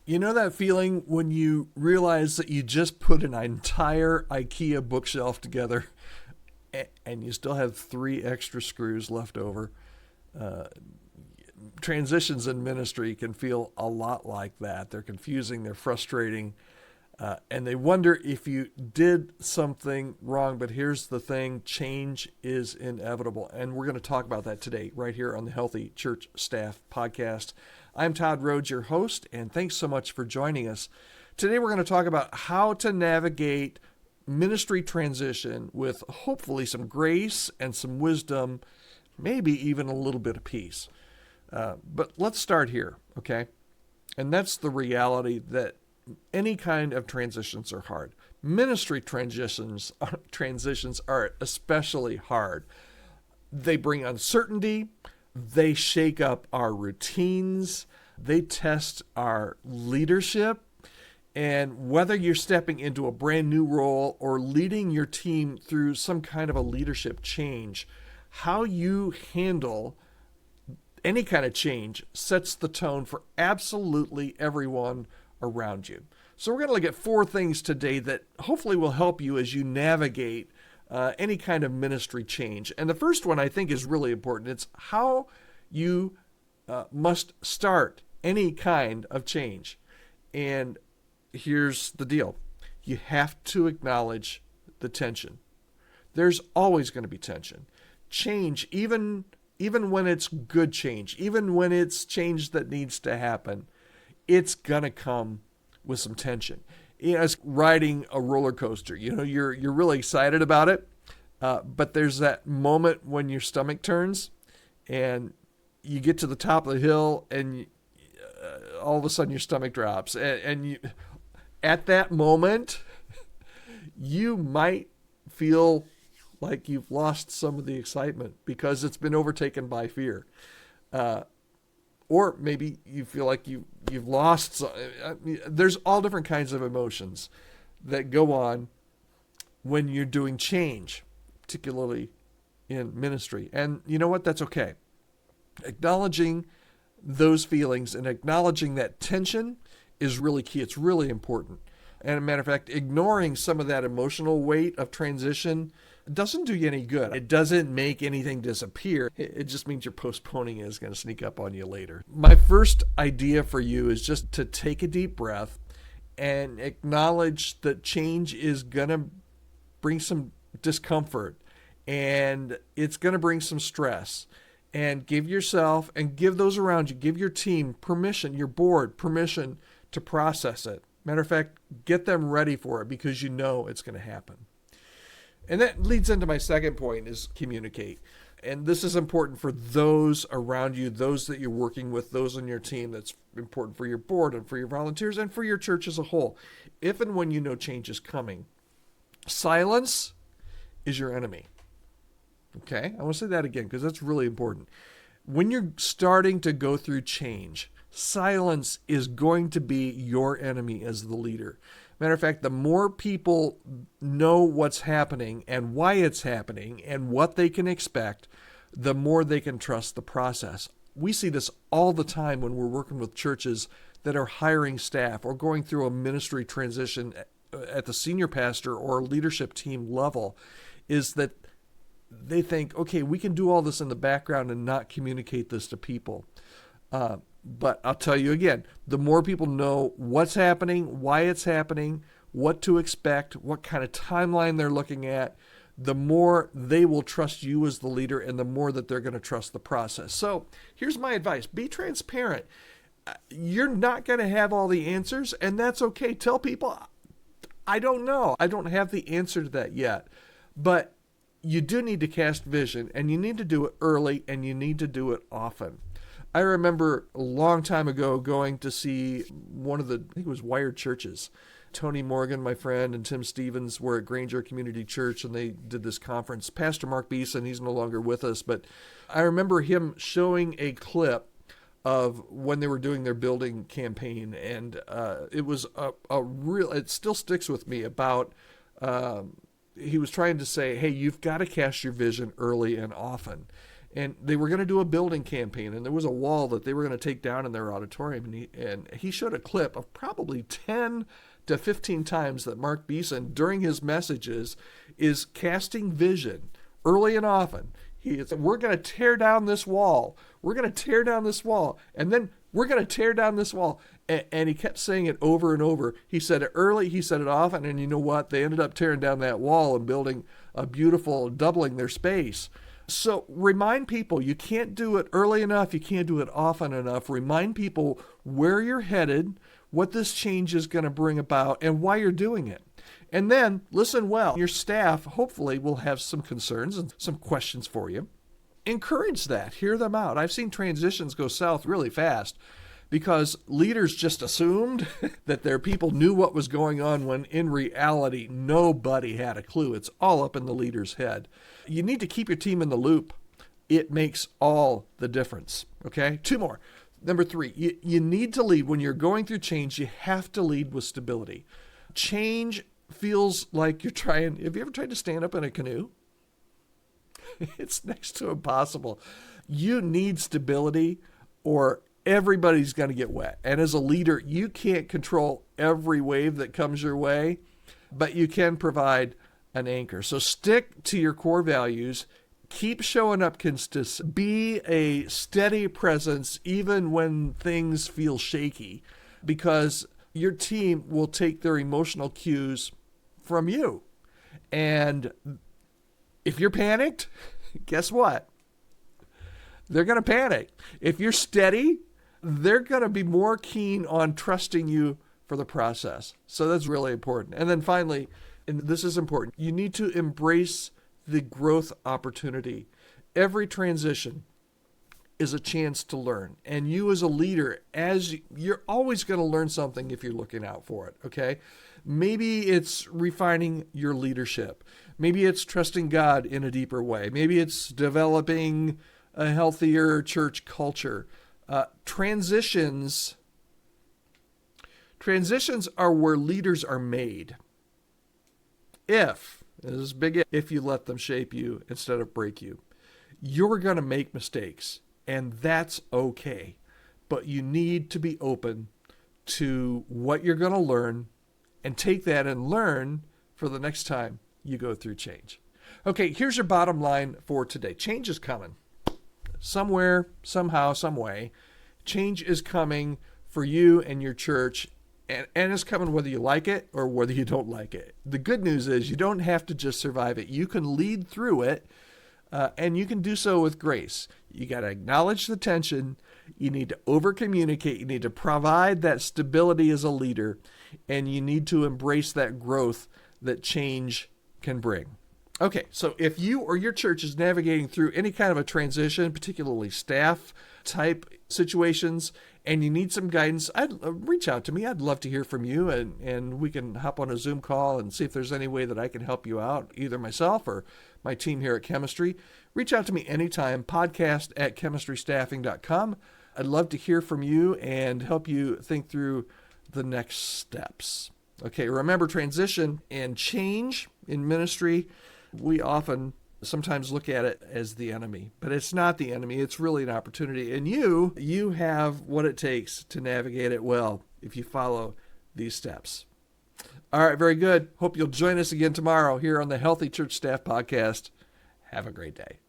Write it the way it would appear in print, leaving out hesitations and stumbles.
You know that feeling when you realize that you just put an entire Ikea bookshelf together and you still have three extra screws left over? Uh, Transitions in ministry can feel a lot like that. They're confusing, they're frustrating, and they wonder if you did something wrong. But here's the thing: change is inevitable. And we're going to talk about that today, right here on the Healthy Church Staff Podcast. I'm Todd Rhodes, your host, and thanks so much for joining us. Today, we're going to talk about how to navigate ministry transition with hopefully some grace and some wisdom, maybe even a little bit of peace. But let's start here, okay? And that's the reality that any kind of transitions are hard. Ministry transitions are especially hard. They bring uncertainty. They shake up our routines. They test our leadership. And whether you're stepping into a brand new role or leading your team through some kind of a leadership change, how you handle any kind of change sets the tone for absolutely everyone around you. So we're going to look at four things today that hopefully will help you as you navigate any kind of ministry change. And the first one I think is really important. It's how you must start any kind of change. And here's the deal. You have to acknowledge the tension. There's always going to be tension. Change, even when it's good change, even when it's change that needs to happen, it's going to come with some tension. You know, it's riding a roller coaster. You know, you're really excited about it, but there's that moment when your stomach turns and you get to the top of the hill and all of a sudden your stomach drops. And you, at that moment, you might feel like you've lost some of the excitement because it's been overtaken by fear. Or maybe you feel like you've lost. There's all different kinds of emotions that go on when you're doing change, particularly in ministry. And you know what? That's okay. Acknowledging those feelings and acknowledging that tension is really key. It's really important. And as a matter of fact, ignoring some of that emotional weight of transition doesn't do you any good. It doesn't make anything disappear. It just means you're postponing it. It's going to sneak up on you later. My first idea for you is just to take a deep breath and acknowledge that change is going to bring some discomfort and it's going to bring some stress. And give yourself and give those around you, give your team permission, your board permission to process it. Matter of fact, get them ready for it because you know it's going to happen. And that leads into my second point is communicate. And this is important for those around you, those that you're working with, those on your team. That's important for your board and for your volunteers and for your church as a whole. If and when you know change is coming, silence is your enemy. Okay, I want to say that again because that's really important. When you're starting to go through change, silence is going to be your enemy as the leader. Matter of fact, the more people know what's happening and why it's happening and what they can expect, the more they can trust the process. We see this all the time when we're working with churches that are hiring staff or going through a ministry transition at the senior pastor or leadership team level, is that they think, okay, we can do all this in the background and not communicate this to people. But I'll tell you again, the more people know what's happening, why it's happening, what to expect, what kind of timeline they're looking at, the more they will trust you as the leader and the more that they're going to trust the process. So here's my advice. Be transparent. You're not going to have all the answers, and that's okay. Tell people, I don't know. I don't have the answer to that yet. But you do need to cast vision, and you need to do it early, and you need to do it often. I remember a long time ago going to see one of the, I think it was Wired Churches. Tony Morgan, my friend, and Tim Stevens were at Granger Community Church, and they did this conference. Pastor Mark Beeson, he's no longer with us, but I remember him showing a clip of when they were doing their building campaign, and it was a real, it still sticks with me about, he was trying to say, hey, you've got to cast your vision early and often. And they were going to do a building campaign, and there was a wall that they were going to take down in their auditorium. And he showed a clip of probably 10 to 15 times that Mark Beeson, during his messages, is casting vision early and often. We're going to tear down this wall. We're going to tear down this wall. And then we're going to tear down this wall. And he kept saying it over and over. He said it early, he said it often, and you know what? They ended up tearing down that wall and building a beautiful, doubling their space. So remind people, you can't do it early enough, you can't do it often enough. Remind people where you're headed, what this change is going to bring about, and why you're doing it. And then, listen well, your staff hopefully will have some concerns and some questions for you. Encourage that, hear them out. I've seen transitions go south really fast because leaders just assumed that their people knew what was going on when in reality, nobody had a clue. It's all up in the leader's head. You need to keep your team in the loop. It makes all the difference. Okay? 2 more. Number 3, you need to lead. When you're going through change, you have to lead with stability. Change feels like you're trying. Have you ever tried to stand up in a canoe? It's next to impossible. You need stability or everybody's going to get wet. And as a leader, you can't control every wave that comes your way, but you can provide an anchor. So stick to your core values. Keep showing up consistent. Be a steady presence even when things feel shaky, because your team will take their emotional cues from you. And if you're panicked, guess what? They're going to panic. If you're steady, they're going to be more keen on trusting you for the process. So that's really important. And then finally, and this is important, you need to embrace the growth opportunity. Every transition is a chance to learn. And you as a leader, you're always going to learn something if you're looking out for it, okay? Maybe it's refining your leadership. Maybe it's trusting God in a deeper way. Maybe it's developing a healthier church culture. Transitions are where leaders are made. This is big if you let them shape you instead of break you. You're going to make mistakes, and that's okay. But you need to be open to what you're going to learn and take that and learn for the next time you go through change. Okay, here's your bottom line for today. Change is coming. Somewhere, somehow, some way. Change is coming for you and your church, and it's coming whether you like it or whether you don't like it. The good news is you don't have to just survive it. You can lead through it, and you can do so with grace. You got to acknowledge the tension. You need to over-communicate. You need to provide that stability as a leader, and you need to embrace that growth that change can bring. Okay, so if you or your church is navigating through any kind of a transition, particularly staff type situations, and you need some guidance, reach out to me. I'd love to hear from you, and we can hop on a Zoom call and see if there's any way that I can help you out, either myself or my team here at Chemistry. Reach out to me anytime, podcast@chemistrystaffing.com. I'd love to hear from you and help you think through the next steps. Okay, remember, transition and change in ministry, we sometimes look at it as the enemy, but it's not the enemy. It's really an opportunity. And you have what it takes to navigate it well if you follow these steps. All right, very good. Hope you'll join us again tomorrow here on the Healthy Church Staff Podcast. Have a great day.